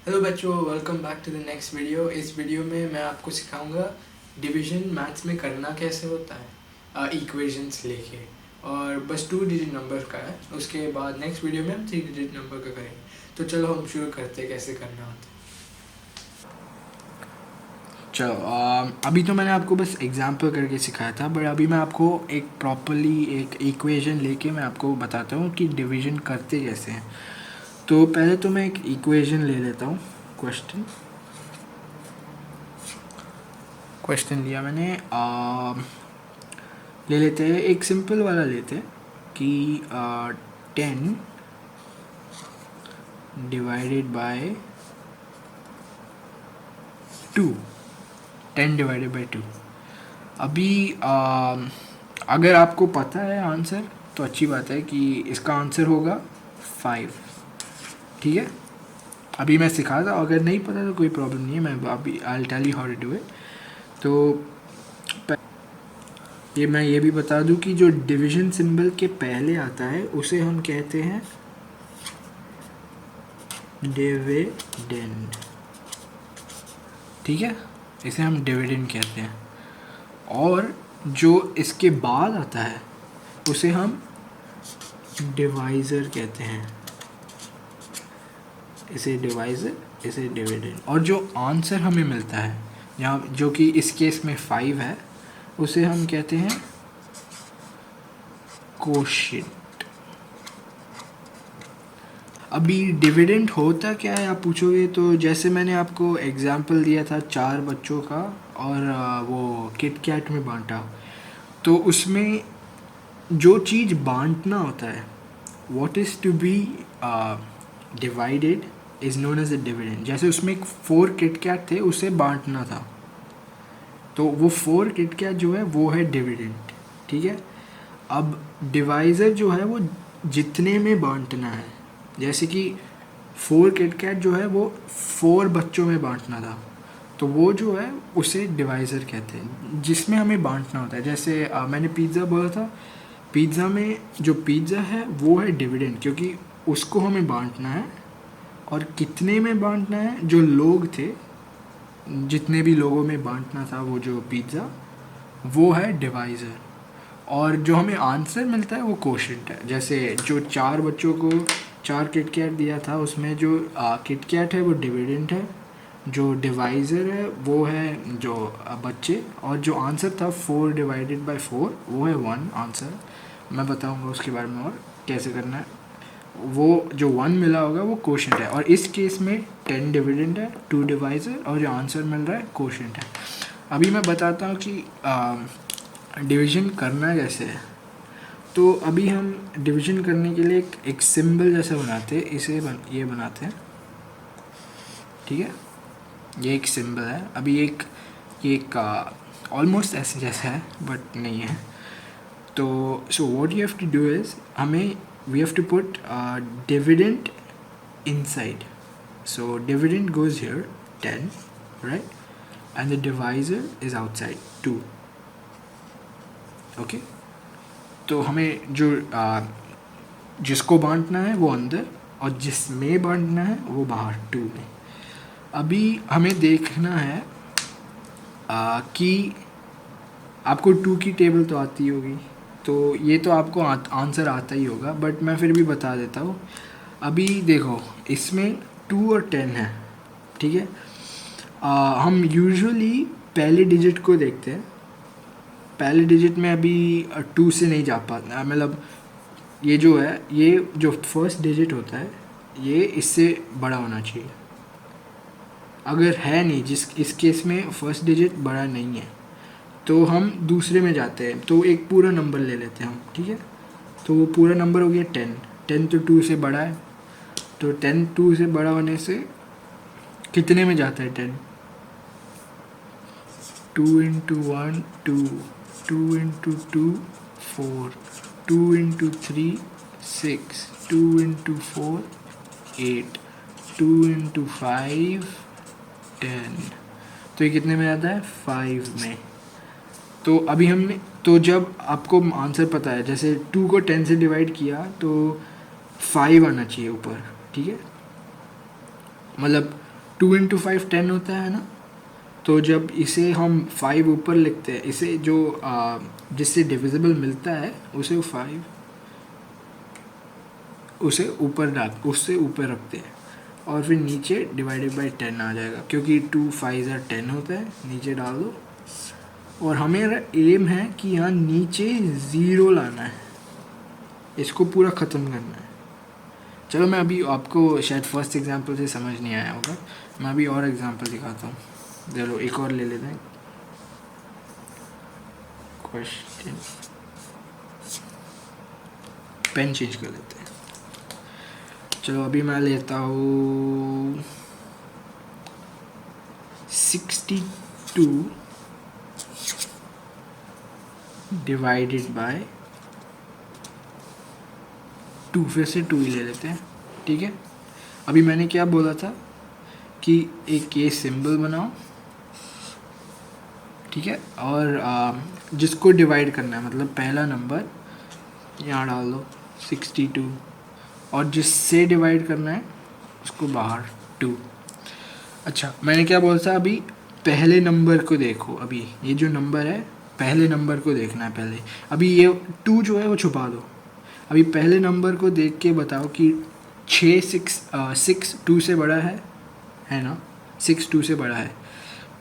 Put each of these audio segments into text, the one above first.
Hello बच्चों, welcome back to the next video. इस video में मैं आपको सिखाऊंगा डिवीजन मैथ्स में करना कैसे होता है, इक्वेशंस लेके। और बस 2 डिजिट नंबर का है। उसके बाद नेक्स्ट वीडियो में हम 3 डिजिट नंबर का करेंगे। तो चलो हम शुरू करते हैं कैसे करना होता है। चलो, अभी तो मैंने आपको बस एग्जाम्पल करके सिखाया था, बट अभी मैं आपको एक प्रॉपरली एक इक्वेशन लेके मैं आपको बताता हूँ कि डिवीजन करते कैसे हैं। तो पहले तो मैं एक इक्वेशन ले लेता हूँ। क्वेश्चन लिया मैंने। ले लेते हैं, एक सिंपल वाला लेते हैं कि 10 डिवाइडेड बाय 2। 10 divided by 2। अभी अगर आपको पता है आंसर तो अच्छी बात है कि इसका आंसर होगा 5। ठीक है, अभी मैं सिखा था, अगर नहीं पता तो कोई प्रॉब्लम नहीं है, मैं अभी I tell you how to do it. तो मैं ये भी बता दूं कि जो डिवीजन सिंबल के पहले आता है उसे हम कहते हैं डिविडेंड। ठीक है, इसे हम डिविडेंड कहते हैं। और जो इसके बाद आता है उसे हम डिवाइज़र कहते हैं। इसे डिवाइज़र, इसे डिविडेंड। और जो आंसर हमें मिलता है यहाँ, जो कि इस केस में 5 है, उसे हम कहते हैं कोशिएंट। अभी डिविडेंड होता क्या है आप पूछोगे, तो जैसे मैंने आपको एग्जाम्पल दिया था 4 बच्चों का और वो किट कैट में बांटा, तो उसमें जो चीज़ बांटना होता है, what is to be divided is known as a dividend. जैसे उसमें 4 किट कैट थे, उसे बांटना था, तो वो 4 किट कैट जो है वो है डिविडेंड। ठीक है, अब डिवाइज़र जो है वो जितने में बांटना है, जैसे कि 4 किटकैट जो है वो 4 बच्चों में बांटना था, तो वो जो है उसे डिवाइज़र कहते हैं, जिसमें हमें बांटना होता है। जैसे मैंने पिज़्ज़ा बोला था, पिज़्ज़ा में जो पिज़्ज़ा है वो है डिविडेंड, क्योंकि उसको हमें बांटना है। और कितने में बांटना है, जो लोग थे, जितने भी लोगों में बांटना था वो जो पिज़्ज़ा, वो है डिवाइज़र। और जो हमें आंसर मिलता है वो कोशिएंट है। जैसे जो 4 बच्चों को 4 किटकैट दिया था, उसमें जो किटकैट है वो डिविडेंड है, जो डिवाइज़र है वो है जो बच्चे, और जो आंसर था 4 डिवाइडेड बाय 4 वो है 1 आंसर। मैं बताऊंगा उसके बारे में और कैसे करना है। वो जो 1 मिला होगा वो कोशिएंट है, और इस केस में 10 डिविडेंड है, 2 डिवाइज़र, और जो आंसर मिल रहा है कोशिएंट है। अभी मैं बताता हूँ कि डिवीजन करना कैसे है। तो अभी हम डिवीजन करने के लिए एक सिंबल जैसा बनाते हैं, ये बनाते हैं। ठीक है, ये एक सिंबल है। अभी ये एक ऑलमोस्ट ऐसे जैसा है बट नहीं है। तो so what you have to do is, हमें we have to put dividend inside. So dividend goes here 10, right? And the divisor is outside 2. Okay? तो हमें जो जिसको बांटना है वो अंदर, और जिसमें बांटना है वो बाहर 2 में। अभी हमें देखना है कि आपको 2 की टेबल तो आती होगी, तो ये तो आपको आंसर आता ही होगा, बट मैं फिर भी बता देता हूँ। अभी देखो, इसमें 2 और 10 है। ठीक है, हम यूजुअली पहले डिजिट को देखते हैं। पहले डिजिट में अभी 2 से नहीं जा पाता, मतलब ये जो है, ये जो फर्स्ट डिजिट होता है ये इससे बड़ा होना चाहिए। अगर है नहीं, इस केस में फर्स्ट डिजिट बड़ा नहीं है, तो हम दूसरे में जाते हैं, तो एक पूरा नंबर ले लेते हैं हम। ठीक है, तो वो पूरा नंबर हो गया 10। 10 तो 2 से बड़ा है, तो 10 2 से बड़ा होने से कितने में जाता है 10? 2 into 1 2, 2 into 2 4, 2 into 3 6, 2 into 4 8, 2 into 5 10। तो ये कितने में आता है? 5 में। तो अभी हमने, तो जब आपको आंसर पता है, जैसे 2 को 10 से डिवाइड किया तो 5 आना चाहिए ऊपर। ठीक है, मतलब 2 इंटू 5 10 होता है ना। तो जब इसे हम 5 ऊपर लिखते हैं, इसे जो जिससे डिविजिबल मिलता है उसे 5 उसे उससे ऊपर रखते हैं और फिर नीचे डिवाइडेड बाय 10 आ जाएगा, क्योंकि 2 5 10 होता है, नीचे डाल दो। और हमें एम है कि यहाँ नीचे 0 लाना है, इसको पूरा ख़त्म करना है। चलो मैं अभी आपको शायद फर्स्ट एग्जांपल से समझ नहीं आया होगा, मैं अभी और एग्जांपल दिखाता हूँ। चलो एक और ले लेते हैं क्वेश्चन, पेन चेंज कर लेते हैं। चलो अभी मैं लेता हूँ 62 डिवाइडेड बाय 2, फिर से 2 ही ले लेते हैं, ठीक है। अभी मैंने क्या बोला था कि एक ये सिंबल बनाओ, ठीक है, और जिसको डिवाइड करना है, मतलब पहला नंबर यहाँ डाल दो 62, और जिससे डिवाइड करना है उसको बाहर 2। अच्छा, मैंने क्या बोला था, अभी पहले नंबर को देखो, अभी ये जो नंबर है पहले नंबर को देखना है पहले। अभी ये 2 जो है वो छुपा दो। अभी पहले नंबर को देख के बताओ कि 6 2 से बड़ा है ना, 6 2 से बड़ा है।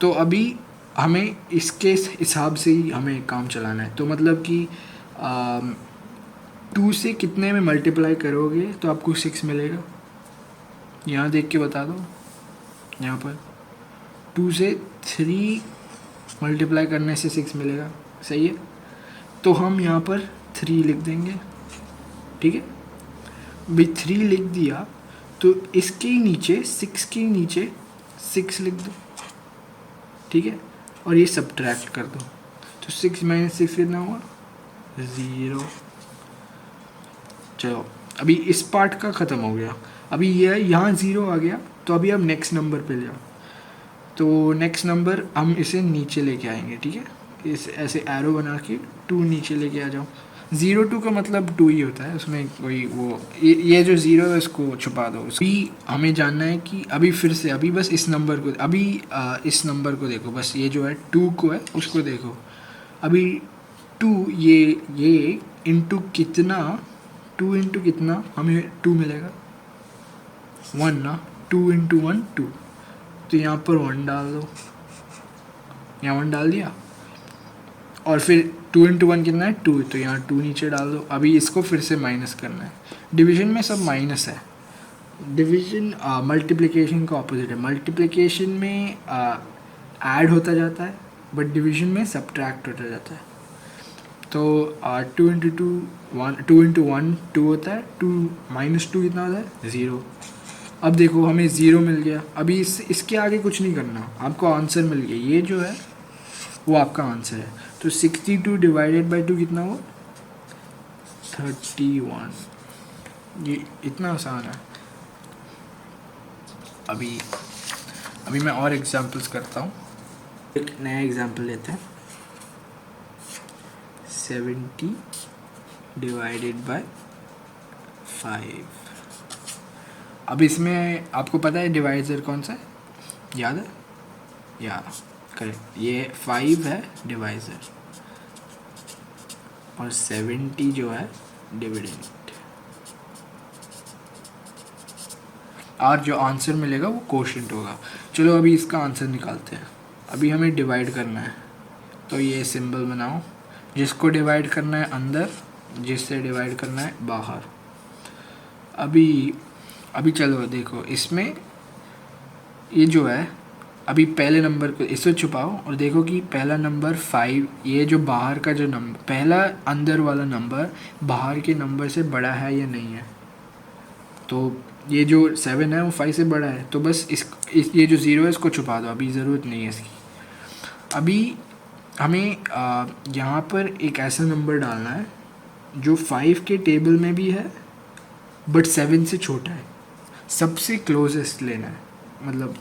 तो अभी हमें इसके हिसाब से ही हमें काम चलाना है। तो मतलब कि 2 से कितने में मल्टीप्लाई करोगे तो आपको 6 मिलेगा, यहाँ देख के बता दो। यहाँ पर 2 से 3 मल्टीप्लाई करने से 6 मिलेगा, सही है। तो हम यहाँ पर 3 लिख देंगे, ठीक है। भाई 3 लिख दिया तो इसके नीचे 6 के नीचे 6 लिख दो, ठीक है, और ये सब्ट्रैक्ट कर दो। तो 6 माइनस 6 कितना हुआ, 0। चलो अभी इस पार्ट का ख़त्म हो गया। अभी ये यहाँ 0 आ गया, तो अभी अब नेक्स्ट नंबर पे जाओ। तो नेक्स्ट नंबर हम इसे नीचे लेके आएंगे, ठीक है, इस ऐसे एरो बना के 2 नीचे लेके आ जाओ। 0 2 का मतलब 2 ही होता है, उसमें कोई वो ये जो 0 है उसको छुपा दो। अभी हमें जानना है कि अभी फिर से अभी बस इस नंबर को इस नंबर को देखो, बस ये जो है 2 को है उसको देखो। अभी 2 ये इंटू कितना, 2 इंटू कितना, हमें 2 मिलेगा 1 ना, 2 इंटू 1 2। तो यहाँ पर 1 डाल दो, यहाँ 1 डाल दिया, और फिर 2 इंटू 1 कितना है 2, तो यहाँ 2 नीचे डाल दो। अभी इसको फिर से माइनस करना है। डिवीजन में सब माइनस है, डिवीजन मल्टीप्लिकेशन का ऑपोजिट है। मल्टीप्लिकेशन में ऐड होता जाता है, बट डिवीजन में सब्ट्रैक्ट होता जाता है। तो 2 इंटू 1 2 होता है, 2 माइनस 2 कितना होता है 0। अब देखो हमें 0 मिल गया। अभी इसके आगे कुछ नहीं करना, आपको आंसर मिल गया, ये जो है वो आपका आंसर है। तो 62 डिवाइडेड बाई 2 कितना हुआ 31। ये इतना आसान है। अभी मैं और एग्जांपल्स करता हूँ। एक नया एग्जांपल लेते हैं, 70 डिवाइडेड बाय 5। अब इसमें आपको पता है डिवाइजर कौन सा है, याद है, यार करेक्ट, ये 5 है डिवाइजर और 70 जो है डिविडेंड, और जो आंसर मिलेगा वो कोशेंट होगा। चलो अभी इसका आंसर निकालते हैं। अभी हमें डिवाइड करना है, तो ये सिंबल बनाओ, जिसको डिवाइड करना है अंदर, जिससे डिवाइड करना है बाहर। अभी चलो देखो, इसमें ये जो है, अभी पहले नंबर को इससे छुपाओ और देखो कि पहला नंबर 5, ये जो बाहर का जो नंबर, पहला अंदर वाला नंबर बाहर के नंबर से बड़ा है या नहीं है। तो ये जो 7 है वो 5 से बड़ा है, तो बस ये जो 0 है इसको छुपा दो, अभी ज़रूरत नहीं है इसकी। अभी हमें यहाँ पर एक ऐसा नंबर डालना है जो 5 के टेबल में भी है बट 7 से छोटा है, सबसे क्लोजेस्ट लेना है। मतलब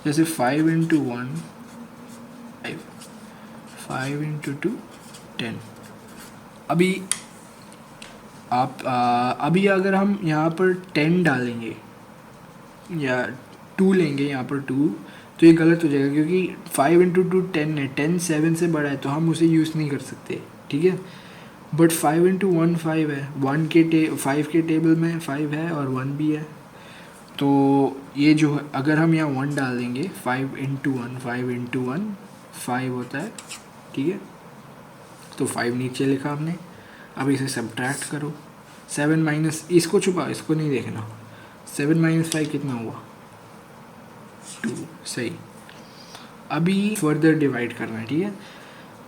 जैसे 5 इंटू 1 5 इंटू 2 10। अभी अगर हम यहाँ पर 10 डालेंगे या 2 लेंगे यहाँ पर 2, तो ये गलत हो जाएगा क्योंकि 5 इंटू 2 10 है, 10 7 से बड़ा है तो हम उसे यूज़ नहीं कर सकते, ठीक है। बट 5 इंटू 1 5 है, 5 के टेबल में 5 है और 1 भी है, तो ये जो है अगर हम यहाँ 1 डाल देंगे 5 इंटू 1 5 होता है, ठीक है। तो 5 नीचे लिखा हमने। अब इसे सब्ट्रैक्ट करो, 7 माइनस, इसको छुपाओ, इसको नहीं देखना, 7 माइनस 5 कितना हुआ 2, सही। अभी फर्दर डिवाइड करना है, ठीक है।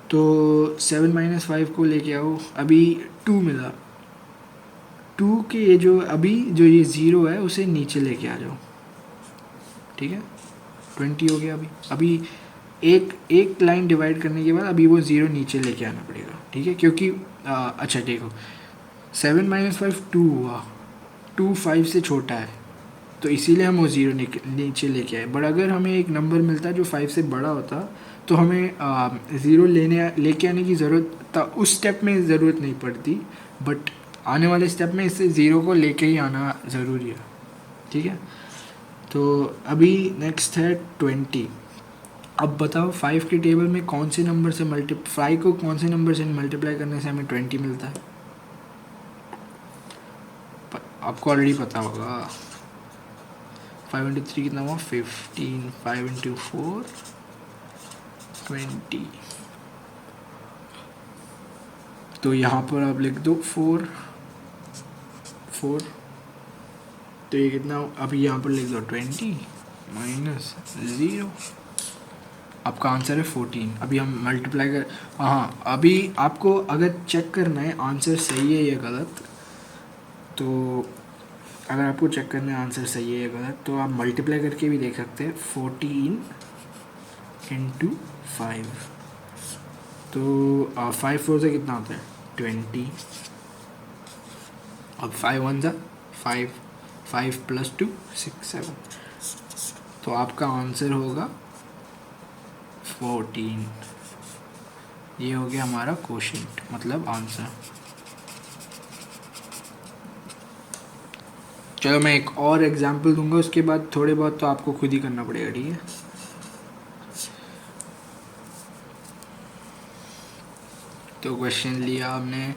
तो 7 माइनस 5 को लेके आओ, अभी 2 मिला, 2 के ये जो अभी जो ये 0 है उसे नीचे लेके आ जाओ, ठीक है। 20 हो गया। अभी एक लाइन डिवाइड करने के बाद अभी वो 0 नीचे लेके आना पड़ेगा, ठीक है, क्योंकि अच्छा देखो 7 माइनस 5 2 हुआ, 2 5 से छोटा है तो इसीलिए हम वो 0 नीचे लेके आए। बट अगर हमें एक नंबर मिलता जो 5 से बड़ा होता तो हमें 0 लेके आने की ज़रूरत उस स्टेप में ज़रूरत नहीं पड़ती, बट आने वाले स्टेप में इससे 0 को लेके ही आना ज़रूरी है, ठीक है। तो अभी नेक्स्ट है 20। अब बताओ 5 के टेबल में कौन से नंबर से 5 को कौन से नंबर से मल्टीप्लाई करने से हमें 20 मिलता है, आपको ऑलरेडी पता होगा। 5 इंटू 3 कितना हुआ 15, 5 इंटू 4 20। तो यहाँ पर आप लिख दो 4, तो ये कितना, अभी यहाँ पर लिख दो 20 माइनस 0, आपका आंसर है 14। अभी हम मल्टीप्लाई कर, हाँ अभी आपको अगर चेक करना है आंसर सही है या गलत, तो अगर आपको चेक करना है आंसर सही है या गलत तो आप मल्टीप्लाई करके भी देख सकते हैं। 14 इंटू 5, तो 5 4 से कितना होता है 20। अब 5 1 जा 5, 5 प्लस 2 6 7, तो आपका आंसर होगा 14। ये हो गया हमारा क्वोशिएंट मतलब आंसर। चलो मैं एक और एग्जांपल दूंगा, उसके बाद थोड़े बहुत तो आपको खुद ही करना पड़ेगा, ठीक है। तो क्वेश्चन लिया हमने,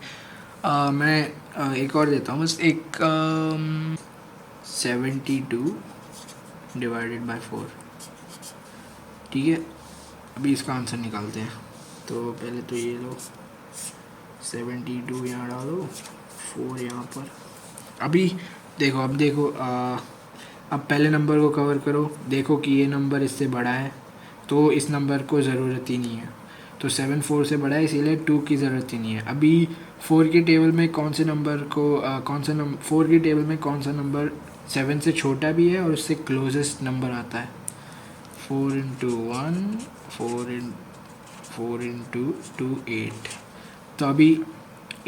मैं एक और देता हूँ बस, एक 72 डिवाइडेड बाय 4, ठीक है। अभी इसका आंसर निकालते हैं। तो पहले तो ये लो 72 यहाँ डालो, 4 यहाँ पर। अभी देखो, अब पहले नंबर को कवर करो, देखो कि ये नंबर इससे बड़ा है तो इस नंबर को ज़रूरत ही नहीं है, तो 7 4 से बड़ा है इसीलिए 2 की ज़रूरत ही नहीं है। अभी 4 के टेबल में कौन से नंबर को 4 के टेबल में कौन सा नंबर 7 से छोटा भी है और उससे क्लोजेस्ट नंबर आता है 4 इंटू 1 4 इंटू 2 8। तो अभी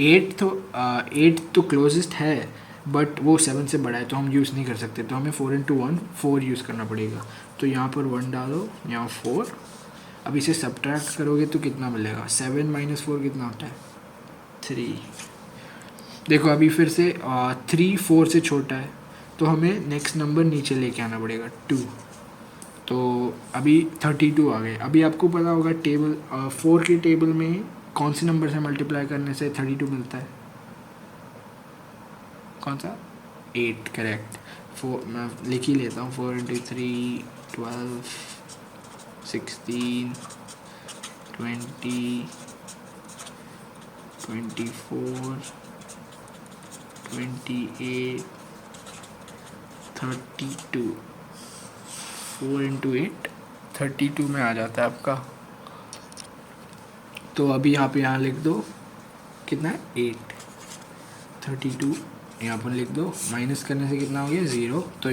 8 तो क्लोजेस्ट है बट वो 7 से बड़ा है तो हम यूज़ नहीं कर सकते, तो हमें 4 इंटू 1 4 यूज़ करना पड़ेगा। तो यहाँ पर 1 डालो, यहाँ 4। अब इसे सब्ट्रैक्ट करोगे तो कितना मिलेगा 7 माइनस 4 कितना होता है 3। देखो अभी फिर से 3 4 से छोटा है तो हमें नेक्स्ट नंबर नीचे लेके आना पड़ेगा 2, तो अभी 32 आ गए। अभी आपको पता होगा टेबल 4 के टेबल में कौन से नंबर से मल्टीप्लाई करने से 32 मिलता है, कौन सा 8, करेक्ट। 4 मैं लिख ही लेता हूँ, 4 इंटू 3 12 16 20 24 28 32, 4 इंटू 8 32 में आ जाता है आपका। तो अभी आप यहाँ लिख दो कितना है 8, 32 यहाँ पर लिख दो, माइनस करने से कितना हो गया 0। तो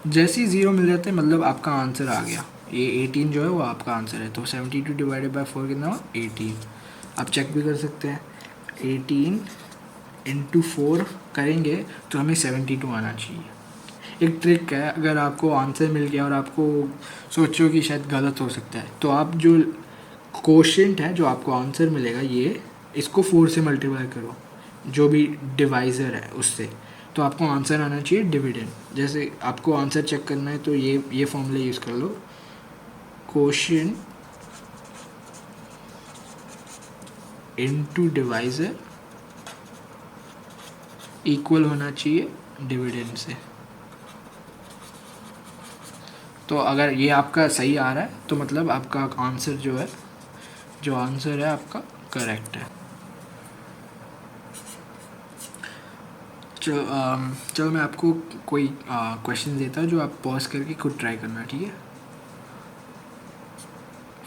जैसे ही 0 मिल जाते हैं मतलब आपका आंसर आ गया, ये 18 जो है वो आपका आंसर है। तो 72 डिवाइडेड बाय 4 कितना हुआ 18। आप चेक भी कर सकते हैं, 18 इंटू 4 करेंगे तो हमें 72 आना चाहिए। एक ट्रिक है, अगर आपको आंसर मिल गया और आपको सोचो कि शायद गलत हो सकता है तो आप जो क्वोशिएंट है जो आपको आंसर मिलेगा ये इसको 4 से मल्टीप्लाई करो, जो भी डिवाइज़र है उससे, तो आपको आंसर आना चाहिए डिविडेंड। जैसे आपको आंसर चेक करना है तो ये फॉर्मूला यूज़ कर लो, क्वोशिएंट इनटू डिवाइजर इक्वल होना चाहिए डिविडेंड से। तो अगर ये आपका सही आ रहा है तो मतलब आपका आंसर जो आंसर है आपका करेक्ट है। चलो मैं आपको कोई क्वेश्चन देता हूँ जो आप पॉज करके खुद ट्राई करना, ठीक है।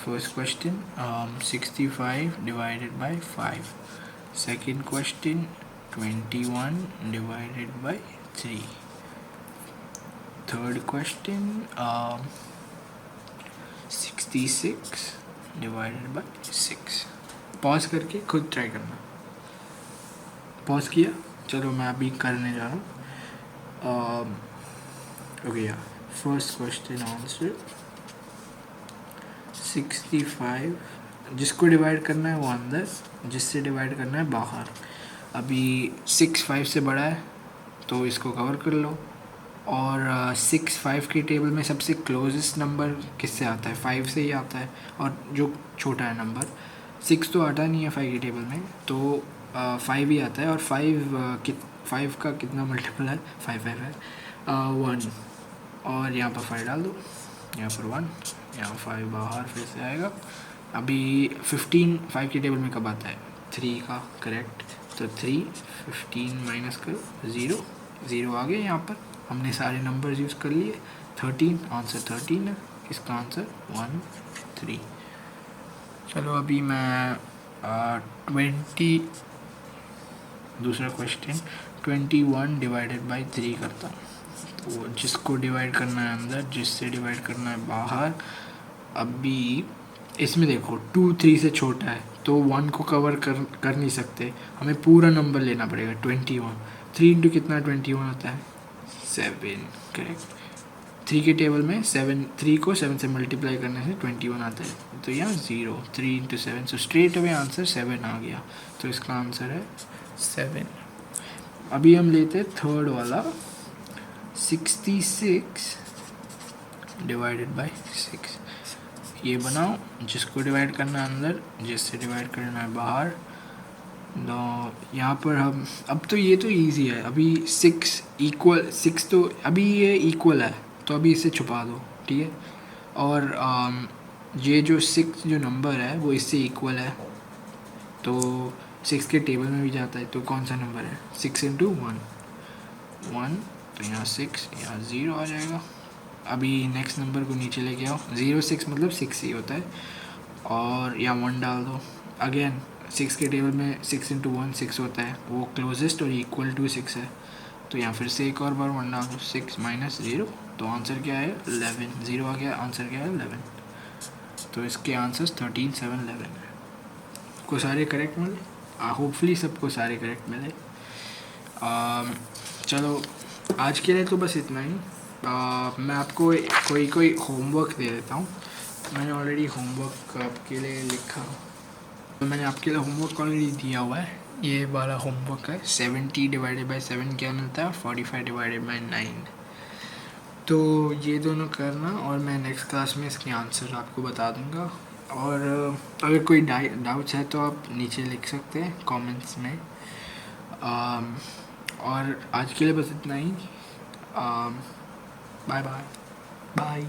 First question 65 divided by 5। Second question 21 divided by 3। Third question 66 divided by 6। Pause करके खुद ट्राई करना। पॉज किया, चलो मैं अभी करने जा रहा हूँ। ओके यार, फर्स्ट क्वेश्चन आंसर 65, जिसको डिवाइड करना है वो अंदर, जिससे डिवाइड करना है बाहर। अभी 6 5 से बड़ा है तो इसको कवर कर लो। और 6 5 की टेबल में सबसे क्लोजेस्ट नंबर किससे आता है? 5 से ही आता है। और जो छोटा है नंबर 6 तो आता नहीं है 5 की टेबल में, तो 5 ही आता है। और 5 का कितना मल्टीपल है? 5 है 1। और यहाँ पर 5 डाल दो, यहाँ पर 1, यहाँ 5 बाहर फिर से आएगा। अभी 15 5 की टेबल में कब आता है? 3 का, करेक्ट। तो 3 15 माइनस करो, 0 आ गया। यहाँ पर हमने सारे नंबर्स यूज़ कर लिए। 13, आंसर 13 है। इसका आंसर 1 3। चलो अभी मैं 20 दूसरा क्वेश्चन 21 डिवाइडेड बाई 3 करता हूँ। तो जिसको डिवाइड करना है अंदर, जिससे डिवाइड करना है बाहर। अभी इसमें देखो 2 3 से छोटा है तो 1 को कवर कर नहीं सकते, हमें पूरा नंबर लेना पड़ेगा 21। 3 इंटू कितना 21 होता है? 7, करेक्ट। 3 के टेबल में 3 को 7 से मल्टीप्लाई करने से 21 आता है। तो यहाँ 0, 3 into 7, so straight away answer 7 आ गया। तो इसका आंसर है 7। अभी हम लेते हैं थर्ड वाला 66 डिवाइडेड बाय 6। ये बनाओ, जिसको डिवाइड करना है अंदर, जिससे डिवाइड करना है बाहर। तो यहाँ पर हम अब तो ये तो इजी है। अभी 6 तो अभी ये इक्वल है तो अभी इसे छुपा दो, ठीक है। और ये जो 6 जो नंबर है वो इससे इक्वल है, तो 6 के टेबल में भी जाता है। तो कौन सा नंबर है? 6 इंटू 1, तो यहाँ 6, यहाँ 0 आ जाएगा। अभी नेक्स्ट नंबर को नीचे लेके आओ, 0 6 मतलब 6 ही होता है। और यहाँ 1 डाल दो। अगेन 6 के टेबल में 6 इंटू 1 6 होता है, वो क्लोजेस्ट और इक्वल टू 6 है। तो यहाँ फिर से एक और बार 1 डाल दो, 6 माइनस 0, तो आंसर क्या है? 11। 0 आ गया, आंसर क्या है? 11। तो इसके आंसर्स 13 7 11 है। को सारे करेक्ट मिले? होपफुली सबको सारे करेक्ट मिले। चलो आज के लिए तो बस इतना ही। मैं आपको कोई होमवर्क दे देता हूँ। मैंने ऑलरेडी होमवर्क आपके लिए लिखा, तो मैंने आपके लिए होमवर्क ऑलरेडी दिया हुआ है। ये वाला होमवर्क है 70 डिवाइडेड बाई 7 क्या मिलता है? 45 डिवाइडेड बाई 9। तो ये दोनों करना और मैं नेक्स्ट क्लास में इसके आंसर आपको बता दूंगा। और अगर कोई डाउट्स है तो आप नीचे लिख सकते हैं कमेंट्स में। और आज के लिए बस इतना ही। Bye bye bye.